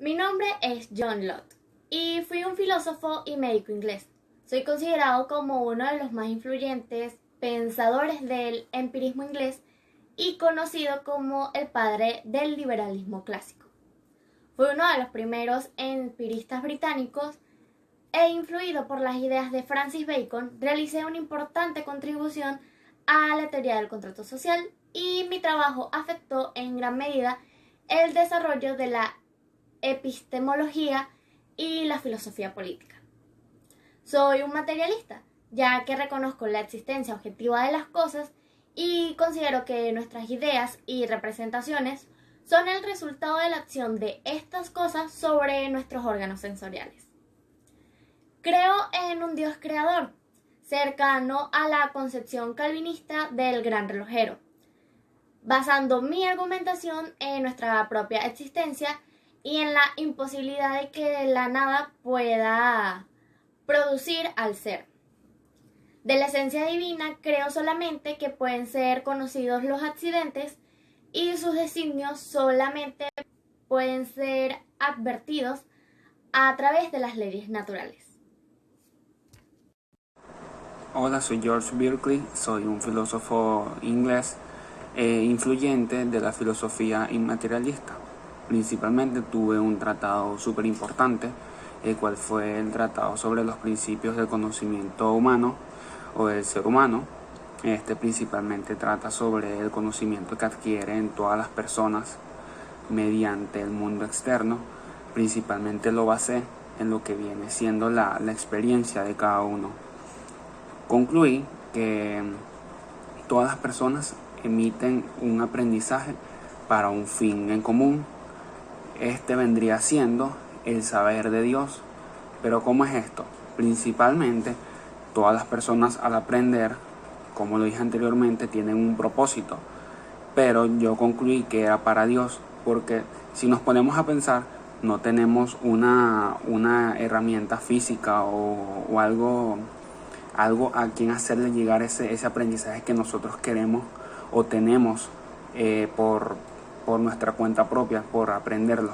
Mi nombre es John Locke y fui un filósofo y médico inglés. Soy considerado como uno de los más influyentes pensadores del empirismo inglés y conocido como el padre del liberalismo clásico. Fui uno de los primeros empiristas británicos e influido por las ideas de Francis Bacon, realicé una importante contribución a la teoría del contrato social y mi trabajo afectó en gran medida el desarrollo de la epistemología y la filosofía política. Soy un materialista, ya que reconozco la existencia objetiva de las cosas y considero que nuestras ideas y representaciones son el resultado de la acción de estas cosas sobre nuestros órganos sensoriales. Creo en un Dios creador, cercano a la concepción calvinista del gran relojero, basando mi argumentación en nuestra propia existencia y en la imposibilidad de que la nada pueda producir al ser. De la esencia divina creo solamente que pueden ser conocidos los accidentes y sus designios solamente pueden ser advertidos a través de las leyes naturales. Hola, soy George Berkeley, soy un filósofo inglés influyente de la filosofía inmaterialista. Principalmente tuve un tratado súper importante, el cual fue el tratado sobre los principios del conocimiento humano o del ser humano. Este principalmente trata sobre el conocimiento que adquieren todas las personas mediante el mundo externo. Principalmente lo basé en lo que viene siendo la experiencia de cada uno. Concluí que todas las personas emiten un aprendizaje para un fin en común. Este vendría siendo el saber de Dios. Pero ¿cómo es esto? Principalmente, todas las personas al aprender, como lo dije anteriormente, tienen un propósito. Pero yo concluí que era para Dios, porque si nos ponemos a pensar, no tenemos una herramienta física o algo a quien hacerle llegar ese aprendizaje que nosotros queremos o tenemos por nuestra cuenta propia, por aprenderlo,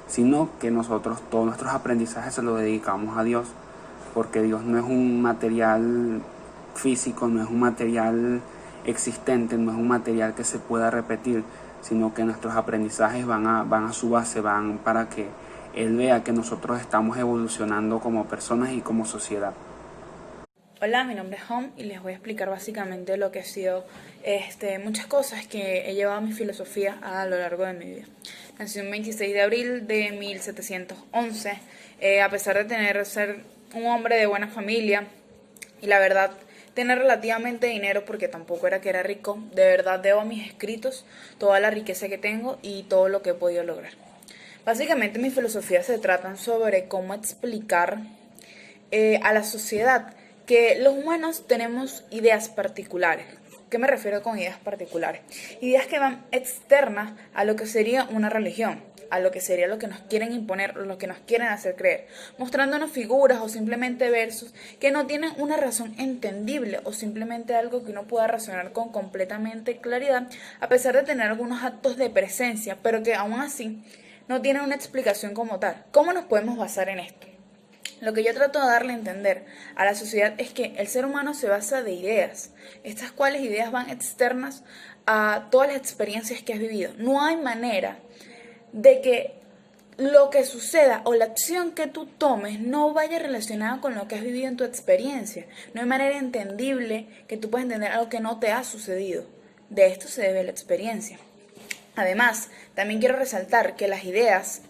sino que nosotros todos nuestros aprendizajes se los dedicamos a Dios, porque Dios no es un material físico, no es un material existente, no es un material que se pueda repetir, sino que nuestros aprendizajes van a su base, van para que Él vea que nosotros estamos evolucionando como personas y como sociedad. Hola, mi nombre es Hom y les voy a explicar básicamente lo que ha sido muchas cosas que he llevado a mi filosofía a lo largo de mi vida. Nací el 26 de abril de 1711, a pesar de ser un hombre de buena familia y la verdad tener relativamente dinero, porque tampoco era que era rico, de verdad debo a mis escritos toda la riqueza que tengo y todo lo que he podido lograr. Básicamente mis filosofías se tratan sobre cómo explicar a la sociedad que los humanos tenemos ideas particulares. ¿Qué me refiero con ideas particulares? Ideas que van externas a lo que sería una religión, a lo que sería lo que nos quieren imponer, lo que nos quieren hacer creer, mostrándonos figuras o simplemente versos que no tienen una razón entendible o simplemente algo que uno pueda razonar con completamente claridad, a pesar de tener algunos actos de presencia, pero que aún así no tienen una explicación como tal. ¿Cómo nos podemos basar en esto? Lo que yo trato de darle a entender a la sociedad es que el ser humano se basa de ideas, estas cuales ideas van externas a todas las experiencias que has vivido. No hay manera de que lo que suceda o la acción que tú tomes no vaya relacionada con lo que has vivido en tu experiencia. No hay manera entendible que tú puedas entender algo que no te ha sucedido. De esto se debe la experiencia. Además, también quiero resaltar que las ideas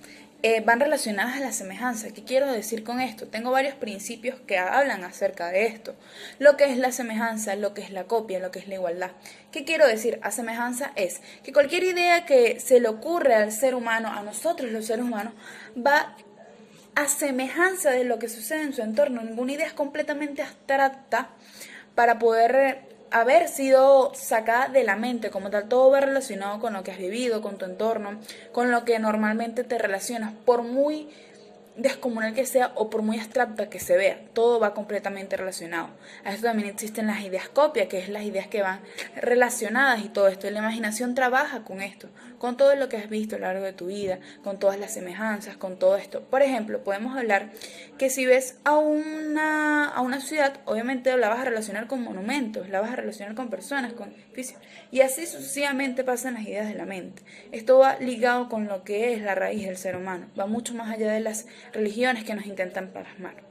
van relacionadas a la semejanza. ¿Qué quiero decir con esto? Tengo varios principios que hablan acerca de esto. Lo que es la semejanza, lo que es la copia, lo que es la igualdad. ¿Qué quiero decir? A semejanza es que cualquier idea que se le ocurre al ser humano, a nosotros los seres humanos, va a semejanza de lo que sucede en su entorno. Ninguna idea es completamente abstracta para poder haber sido sacada de la mente. Como tal, todo va relacionado con lo que has vivido, con tu entorno, con lo que normalmente te relacionas. Por muy descomunal que sea o por muy abstracta que se vea, todo va completamente relacionado. A esto también existen las ideas copia, que es las ideas que van relacionadas y todo esto. Y la imaginación trabaja con esto, con todo lo que has visto a lo largo de tu vida, con todas las semejanzas, con todo esto. Por ejemplo, podemos hablar que si ves a una ciudad, obviamente la vas a relacionar con monumentos, la vas a relacionar con personas, con edificios. Y así sucesivamente pasan las ideas de la mente. Esto va ligado con lo que es la raíz del ser humano, va mucho más allá de las religiones que nos intentan plasmar.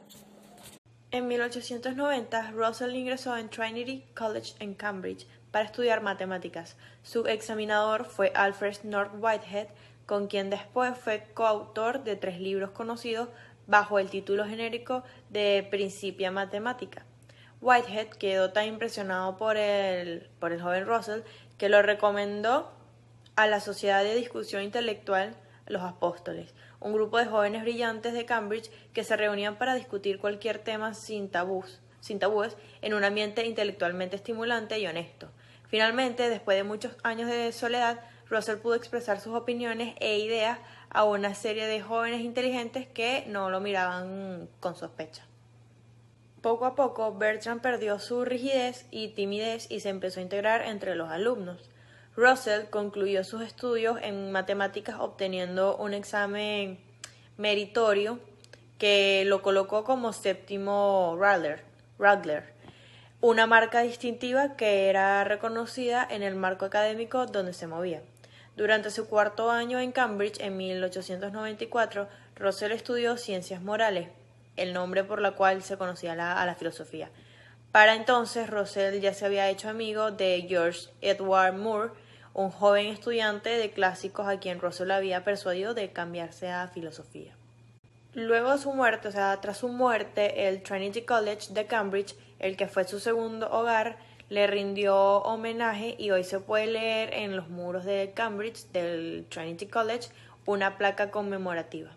En 1890, Russell ingresó en Trinity College en Cambridge para estudiar matemáticas. Su examinador fue Alfred North Whitehead, con quien después fue coautor de 3 libros conocidos bajo el título genérico de Principia Mathematica. Whitehead quedó tan impresionado por el joven Russell que lo recomendó a la Sociedad de Discusión Intelectual Los Apóstoles, un grupo de jóvenes brillantes de Cambridge que se reunían para discutir cualquier tema sin tabúes, en un ambiente intelectualmente estimulante y honesto. Finalmente, después de muchos años de soledad, Russell pudo expresar sus opiniones e ideas a una serie de jóvenes inteligentes que no lo miraban con sospecha. Poco a poco, Bertrand perdió su rigidez y timidez y se empezó a integrar entre los alumnos. Russell concluyó sus estudios en matemáticas obteniendo un examen meritorio que lo colocó como séptimo Wrangler, una marca distintiva que era reconocida en el marco académico donde se movía. Durante su 4º año en Cambridge, en 1894, Russell estudió ciencias morales, el nombre por la cual se conocía a la filosofía. Para entonces, Russell ya se había hecho amigo de George Edward Moore, un joven estudiante de clásicos a quien Russell había persuadido de cambiarse a filosofía. Luego de su muerte, tras su muerte, el Trinity College de Cambridge, el que fue su segundo hogar, le rindió homenaje y hoy se puede leer en los muros de Cambridge, del Trinity College, una placa conmemorativa.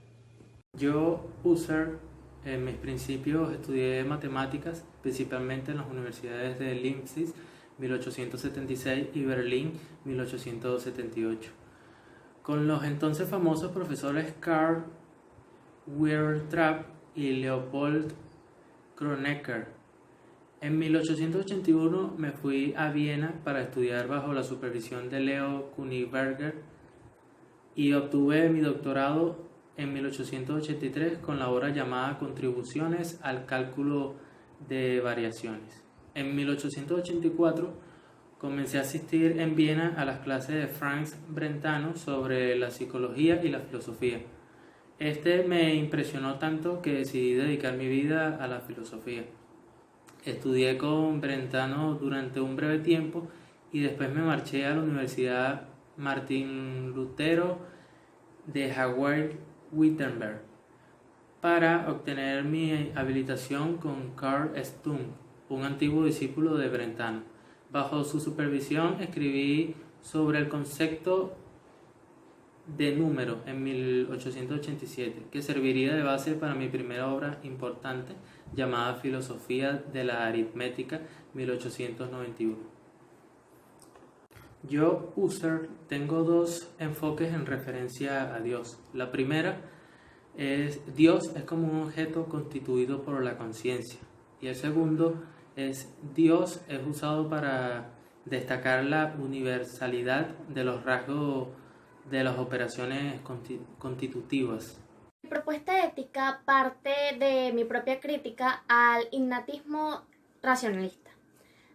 Yo, Husserl, en mis principios estudié matemáticas, principalmente en las universidades de Leipzig, 1876, y Berlín, 1878. Con los entonces famosos profesores Karl Wiertraub y Leopold Kronecker. En 1881 me fui a Viena para estudiar bajo la supervisión de Leo Kunigsberger y obtuve mi doctorado en 1883 con la obra llamada Contribuciones al cálculo de variaciones. En 1884 comencé a asistir en Viena a las clases de Franz Brentano sobre la psicología y la filosofía. Este me impresionó tanto que decidí dedicar mi vida a la filosofía. Estudié con Brentano durante un breve tiempo y después me marché a la Universidad Martín Lutero de Halle-Wittenberg para obtener mi habilitación con Carl Stumpf, un antiguo discípulo de Brentano. Bajo su supervisión escribí sobre el concepto de número en 1887, que serviría de base para mi primera obra importante llamada Filosofía de la Aritmética, 1891. Yo, Husserl, tengo 2 enfoques en referencia a Dios. La primera es Dios es como un objeto constituido por la conciencia, y el segundo es Dios es usado para destacar la universalidad de los rasgos de las operaciones constitutivas. Mi propuesta ética parte de mi propia crítica al innatismo racionalista.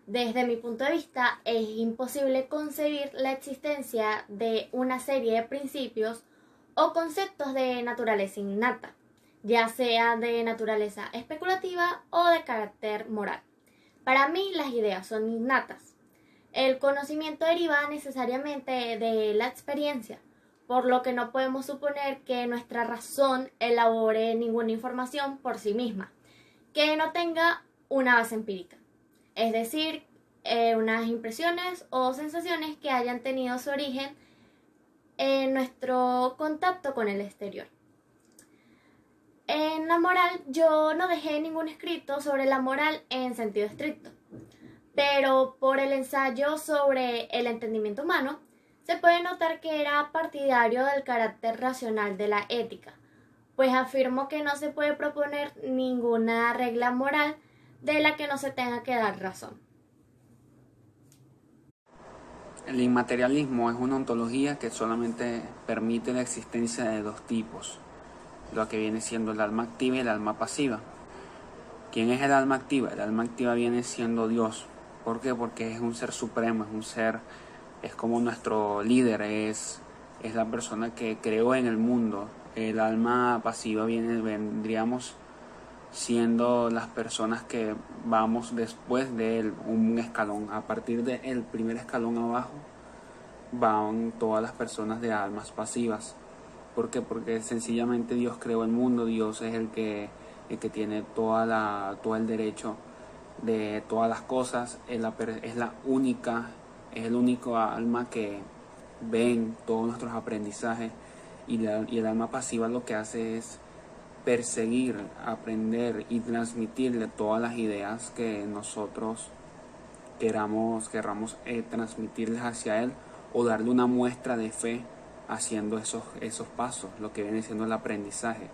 Desde mi punto de vista, es imposible concebir la existencia de una serie de principios o conceptos de naturaleza innata, ya sea de naturaleza especulativa o de carácter moral. Para mí, las ideas son innatas. El conocimiento deriva necesariamente de la experiencia, por lo que no podemos suponer que nuestra razón elabore ninguna información por sí misma, que no tenga una base empírica, es decir, unas impresiones o sensaciones que hayan tenido su origen en nuestro contacto con el exterior. En la moral, yo no dejé ningún escrito sobre la moral en sentido estricto, pero por el ensayo sobre el entendimiento humano, se puede notar que era partidario del carácter racional de la ética, pues afirmo que no se puede proponer ninguna regla moral de la que no se tenga que dar razón. El inmaterialismo es una ontología que solamente permite la existencia de dos tipos, lo que viene siendo el alma activa y el alma pasiva. ¿Quién es el alma activa? El alma activa viene siendo Dios. ¿Por qué? Porque es un ser supremo, es un ser, es como nuestro líder, es la persona que creó en el mundo. El alma pasiva vendríamos siendo las personas que vamos después de él, un escalón. A partir del primer escalón abajo van todas las personas de almas pasivas. ¿Por qué? Porque sencillamente Dios creó el mundo, Dios es el que tiene todo el derecho de todas las cosas, es el único alma que ve en todos nuestros aprendizajes, y el alma pasiva lo que hace es perseguir, aprender y transmitirle todas las ideas que nosotros queramos transmitirles hacia él, o darle una muestra de fe haciendo esos pasos, lo que viene siendo el aprendizaje.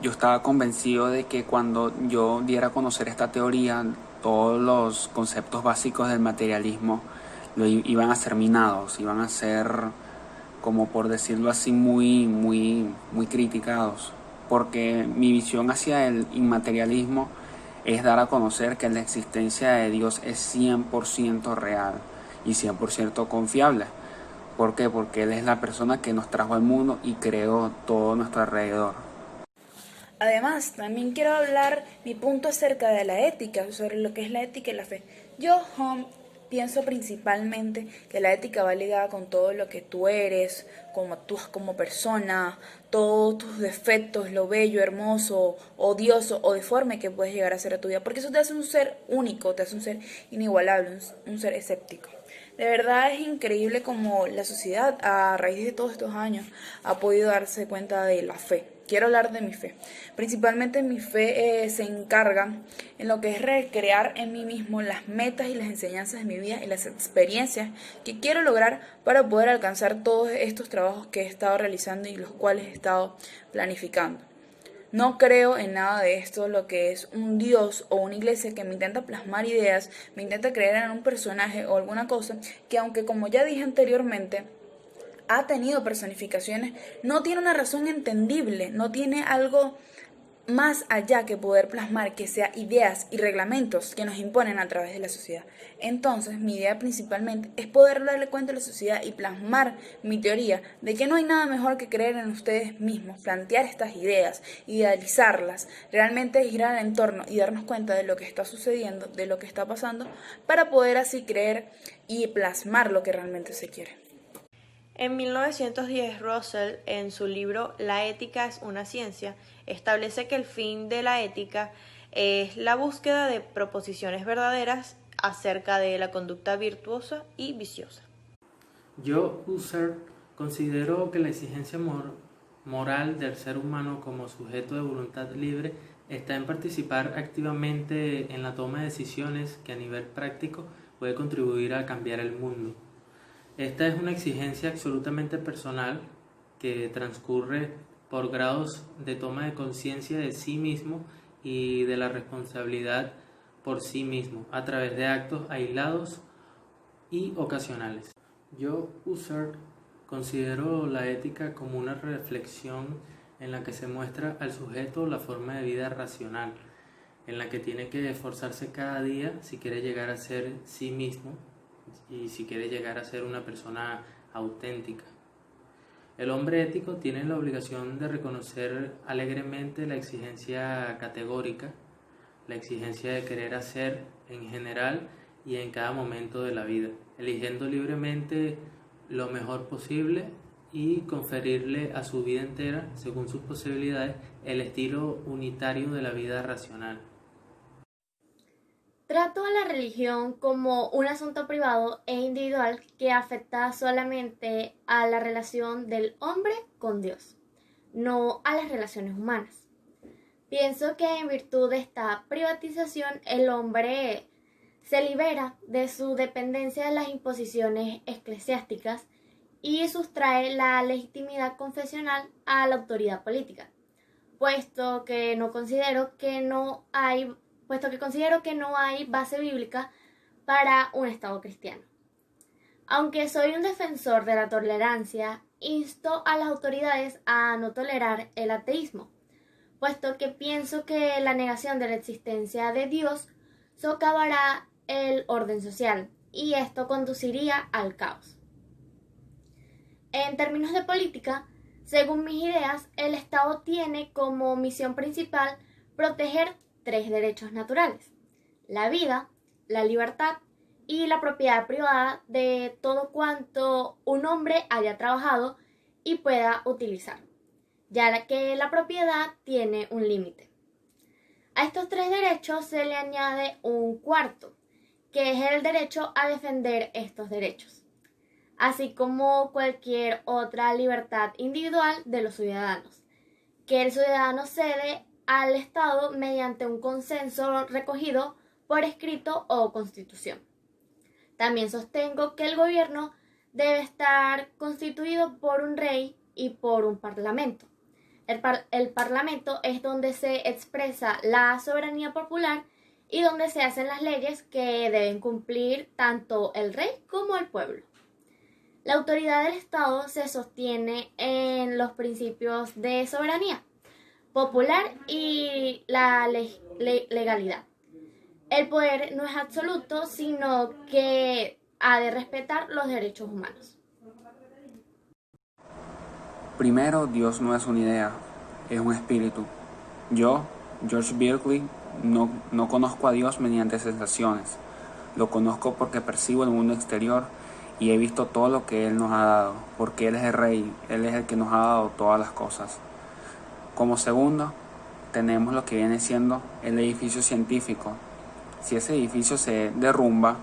Yo estaba convencido de que cuando yo diera a conocer esta teoría, todos los conceptos básicos del materialismo iban a ser minados, iban a ser, como por decirlo así, muy criticados, porque mi visión hacia el inmaterialismo es dar a conocer que la existencia de Dios es 100% real y 100% confiable. ¿Por qué? Porque Él es la persona que nos trajo al mundo y creó todo nuestro alrededor. Además, también quiero hablar mi punto acerca de la ética, sobre lo que es la ética y la fe. Yo, Hom, pienso principalmente que la ética va ligada con todo lo que tú eres, cómo actúas como persona, todos tus defectos, lo bello, hermoso, odioso o deforme que puedes llegar a ser a tu vida, porque eso te hace un ser único, te hace un ser inigualable, un ser escéptico. De verdad es increíble cómo la sociedad, a raíz de todos estos años, ha podido darse cuenta de la fe. Quiero hablar de mi fe. Principalmente mi fe se encarga en lo que es recrear en mí mismo las metas y las enseñanzas de mi vida y las experiencias que quiero lograr para poder alcanzar todos estos trabajos que he estado realizando y los cuales he estado planificando. No creo en nada de esto, lo que es un Dios o una iglesia que me intenta plasmar ideas, me intenta creer en un personaje o alguna cosa que, aunque como ya dije anteriormente, ha tenido personificaciones, no tiene una razón entendible, no tiene algo más allá que poder plasmar que sea ideas y reglamentos que nos imponen a través de la sociedad. Entonces, mi idea principalmente es poder darle cuenta a la sociedad y plasmar mi teoría de que no hay nada mejor que creer en ustedes mismos, plantear estas ideas, idealizarlas, realmente girar al entorno y darnos cuenta de lo que está sucediendo, de lo que está pasando, para poder así creer y plasmar lo que realmente se quiere. En 1910, Russell, en su libro La ética es una ciencia, establece que el fin de la ética es la búsqueda de proposiciones verdaderas acerca de la conducta virtuosa y viciosa. Yo, Husserl, considero que la exigencia moral del ser humano como sujeto de voluntad libre está en participar activamente en la toma de decisiones que a nivel práctico puede contribuir a cambiar el mundo. Esta es una exigencia absolutamente personal que transcurre por grados de toma de conciencia de sí mismo y de la responsabilidad por sí mismo a través de actos aislados y ocasionales. Yo, Husserl, considero la ética como una reflexión en la que se muestra al sujeto la forma de vida racional, en la que tiene que esforzarse cada día si quiere llegar a ser sí mismo y si quiere llegar a ser una persona auténtica. El hombre ético tiene la obligación de reconocer alegremente la exigencia categórica, la exigencia de querer hacer en general y en cada momento de la vida, eligiendo libremente lo mejor posible y conferirle a su vida entera, según sus posibilidades, el estilo unitario de la vida racional. Trato a la religión como un asunto privado e individual que afecta solamente a la relación del hombre con Dios, no a las relaciones humanas. Pienso que en virtud de esta privatización el hombre se libera de su dependencia de las imposiciones eclesiásticas y sustrae la legitimidad confesional a la autoridad política, puesto que considero que no hay base bíblica para un Estado cristiano. Aunque soy un defensor de la tolerancia, insto a las autoridades a no tolerar el ateísmo, puesto que pienso que la negación de la existencia de Dios socavará el orden social y esto conduciría al caos. En términos de política, según mis ideas, el Estado tiene como misión principal proteger 3 derechos naturales: la vida, la libertad y la propiedad privada de todo cuanto un hombre haya trabajado y pueda utilizar, ya que la propiedad tiene un límite. A estos 3 derechos se le añade un cuarto, que es el derecho a defender estos derechos, así como cualquier otra libertad individual de los ciudadanos, que el ciudadano cede al Estado mediante un consenso recogido por escrito o constitución. También sostengo que el gobierno debe estar constituido por un rey y por un parlamento. El parlamento es donde se expresa la soberanía popular y donde se hacen las leyes que deben cumplir tanto el rey como el pueblo. La autoridad del Estado se sostiene en los principios de soberanía popular y la legalidad. El poder no es absoluto, sino que ha de respetar los derechos humanos. Primero, Dios no es una idea, es un espíritu. Yo, George Berkeley, no conozco a Dios mediante sensaciones. Lo conozco porque percibo el mundo exterior y he visto todo lo que Él nos ha dado, porque Él es el Rey, Él es el que nos ha dado todas las cosas. Como segundo, tenemos lo que viene siendo el edificio científico. Si ese edificio se derrumba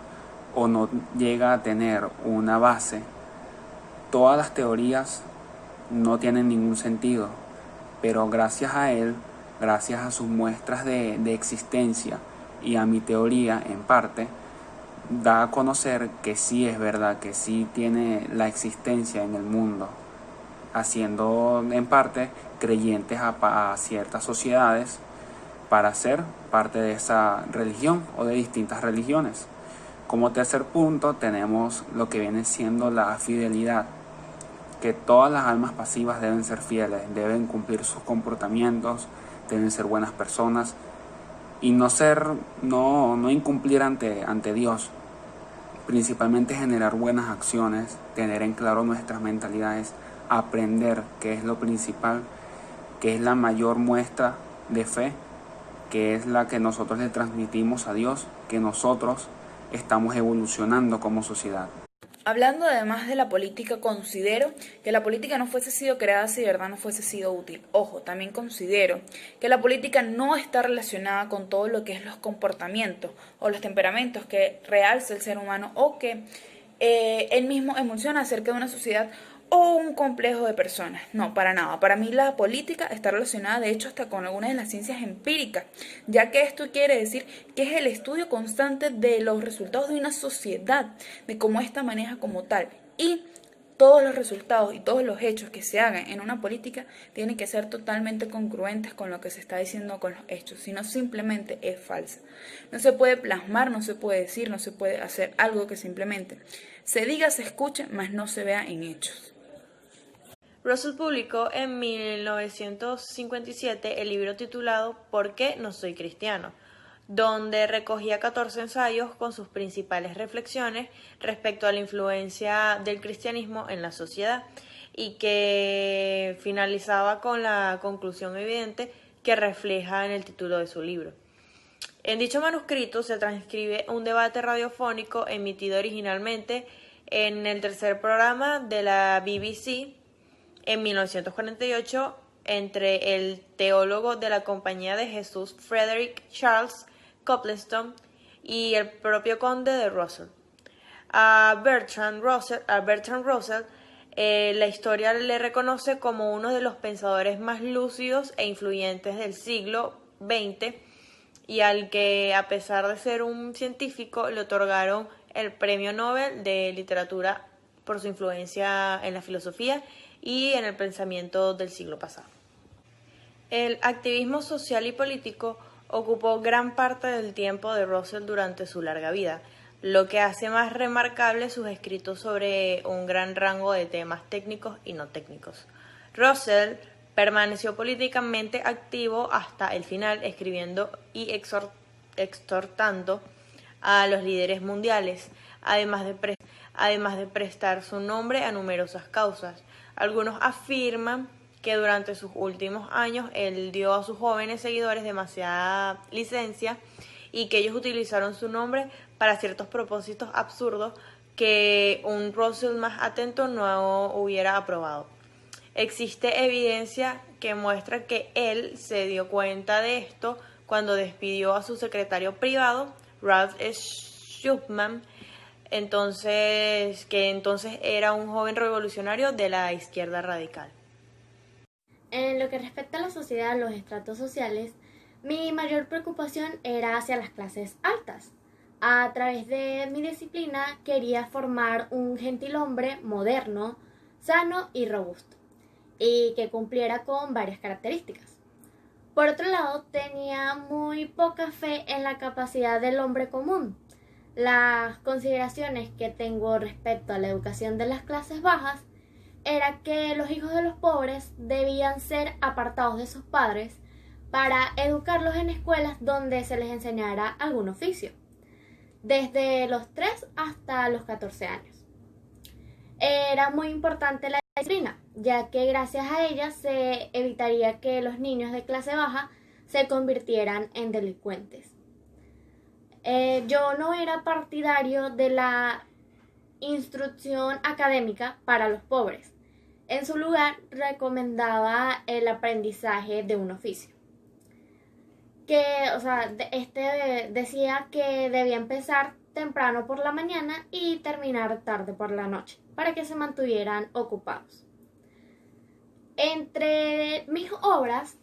o no llega a tener una base, todas las teorías no tienen ningún sentido, pero gracias a él, gracias a sus muestras de existencia y a mi teoría en parte, da a conocer que sí es verdad, que sí tiene la existencia en el mundo, haciendo en parte creyentes a ciertas sociedades para ser parte de esa religión o de distintas religiones. Como tercer punto tenemos lo que viene siendo la fidelidad, que todas las almas pasivas deben ser fieles, deben cumplir sus comportamientos, deben ser buenas personas y no incumplir ante Dios. Principalmente generar buenas acciones, tener en claro nuestras mentalidades, aprender qué es lo principal, que es la mayor muestra de fe, que es la que nosotros le transmitimos a Dios, que nosotros estamos evolucionando como sociedad. Hablando además de la política, considero que la política no fuese sido creada si de verdad no fuese sido útil. Ojo, también considero que la política no está relacionada con todo lo que es los comportamientos o los temperamentos que realza el ser humano o que él mismo emociona acerca de una sociedad o un complejo de personas. No, para nada. Para mí la política está relacionada de hecho hasta con algunas de las ciencias empíricas, ya que esto quiere decir que es el estudio constante de los resultados de una sociedad, de cómo ésta maneja como tal. Y todos los resultados y todos los hechos que se hagan en una política tienen que ser totalmente congruentes con lo que se está diciendo con los hechos, si no simplemente es falsa. No se puede plasmar, no se puede decir, no se puede hacer algo que simplemente se diga, se escuche, mas no se vea en hechos. Russell publicó en 1957 el libro titulado ¿Por qué no soy cristiano?, donde recogía 14 ensayos con sus principales reflexiones respecto a la influencia del cristianismo en la sociedad y que finalizaba con la conclusión evidente que refleja en el título de su libro. En dicho manuscrito se transcribe un debate radiofónico emitido originalmente en el tercer programa de la BBC en 1948 entre el teólogo de la Compañía de Jesús Frederick Charles Copleston y el propio conde de Russell. A Bertrand Russell, la historia le reconoce como uno de los pensadores más lúcidos e influyentes del siglo XX y al que, a pesar de ser un científico, le otorgaron el Premio Nobel de Literatura por su influencia en la filosofía y en el pensamiento del siglo pasado. El activismo social y político ocupó gran parte del tiempo de Russell durante su larga vida, lo que hace más remarcable sus escritos sobre un gran rango de temas técnicos y no técnicos. Russell permaneció políticamente activo hasta el final, escribiendo y exhortando a los líderes mundiales, además de prestar su nombre a numerosas causas. Algunos afirman que durante sus últimos años él dio a sus jóvenes seguidores demasiada licencia y que ellos utilizaron su nombre para ciertos propósitos absurdos que un Russell más atento no hubiera aprobado. Existe evidencia que muestra que él se dio cuenta de esto cuando despidió a su secretario privado, Ralph Schupman, que entonces era un joven revolucionario de la izquierda radical. En lo que respecta a la sociedad, los estratos sociales, mi mayor preocupación era hacia las clases altas. A través de mi disciplina quería formar un gentilhombre moderno, sano y robusto, y que cumpliera con varias características. Por otro lado, tenía muy poca fe en la capacidad del hombre común. Las consideraciones que tengo respecto a la educación de las clases bajas era que los hijos de los pobres debían ser apartados de sus padres para educarlos en escuelas donde se les enseñara algún oficio, desde los 3 hasta los 14 años. Era muy importante la disciplina, ya que gracias a ella se evitaría que los niños de clase baja se convirtieran en delincuentes. Yo no era partidario de la instrucción académica para los pobres. En su lugar, recomendaba el aprendizaje de un oficio. Decía que debía empezar temprano por la mañana y terminar tarde por la noche, para que se mantuvieran ocupados. Entre mis obras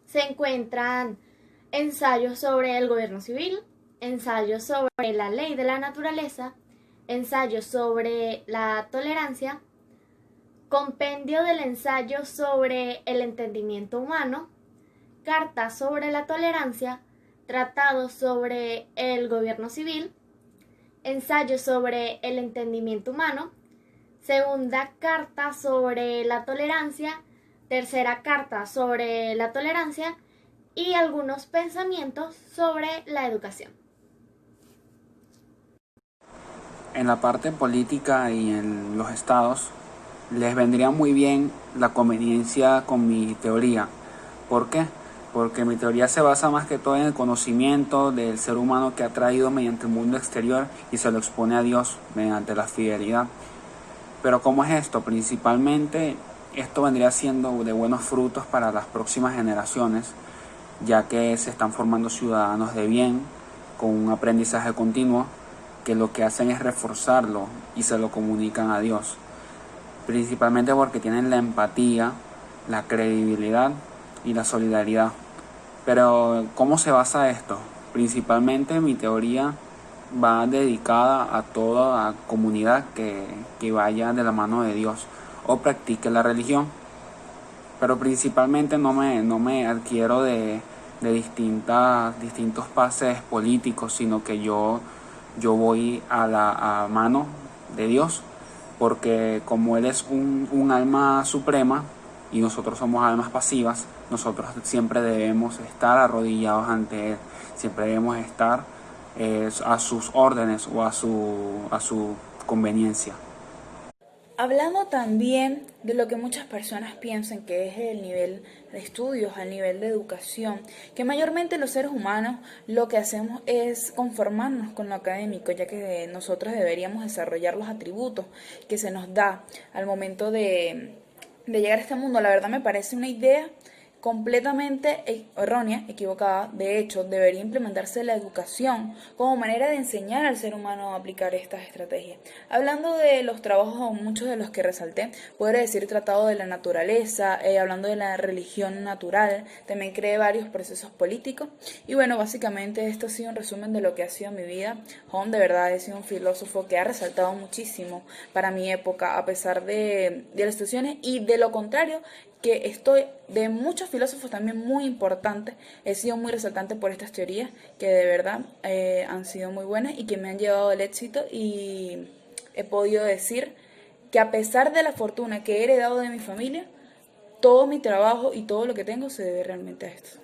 se encuentran ensayos sobre el gobierno civil, ensayos sobre la ley de la naturaleza, ensayos sobre la tolerancia, compendio del ensayo sobre el entendimiento humano, carta sobre la tolerancia, tratado sobre el gobierno civil, ensayo sobre el entendimiento humano, segunda carta sobre la tolerancia, tercera carta sobre la tolerancia y algunos pensamientos sobre la educación. En la parte política y en los estados les vendría muy bien la conveniencia con mi teoría. ¿Por qué? Porque mi teoría se basa más que todo en el conocimiento del ser humano que ha traído mediante el mundo exterior y se lo expone a Dios mediante la fidelidad. Pero ¿cómo es esto? Principalmente esto vendría siendo de buenos frutos para las próximas generaciones, ya que se están formando ciudadanos de bien, con un aprendizaje continuo, que lo que hacen es reforzarlo y se lo comunican a Dios. Principalmente porque tienen la empatía, la credibilidad y la solidaridad. Pero ¿cómo se basa esto? Principalmente mi teoría va dedicada a toda comunidad que vaya de la mano de Dios o practique la religión. Pero principalmente no me adquiero de distintos pases políticos, sino que yo voy a la mano de Dios, porque como Él es un alma suprema y nosotros somos almas pasivas, nosotros siempre debemos estar arrodillados ante Él, siempre debemos estar a sus órdenes o a su conveniencia. Hablando también de lo que muchas personas piensan que es el nivel de estudios, el nivel de educación, que mayormente los seres humanos lo que hacemos es conformarnos con lo académico, ya que nosotros deberíamos desarrollar los atributos que se nos da al momento de llegar a este mundo. La verdad me parece una idea completamente errónea, equivocada. De hecho, debería implementarse la educación como manera de enseñar al ser humano a aplicar estas estrategias. Hablando de los trabajos, muchos de los que resalté, podría decir tratado de la naturaleza, hablando de la religión natural, también creé varios procesos políticos. Y bueno, básicamente esto ha sido un resumen de lo que ha sido mi vida. Home de verdad ha sido un filósofo que ha resaltado muchísimo para mi época, a pesar de las situaciones y de lo contrario, que estoy de muchos filósofos también muy importantes, he sido muy resaltante por estas teorías que de verdad han sido muy buenas y que me han llevado al éxito, y he podido decir que a pesar de la fortuna que he heredado de mi familia, todo mi trabajo y todo lo que tengo se debe realmente a esto.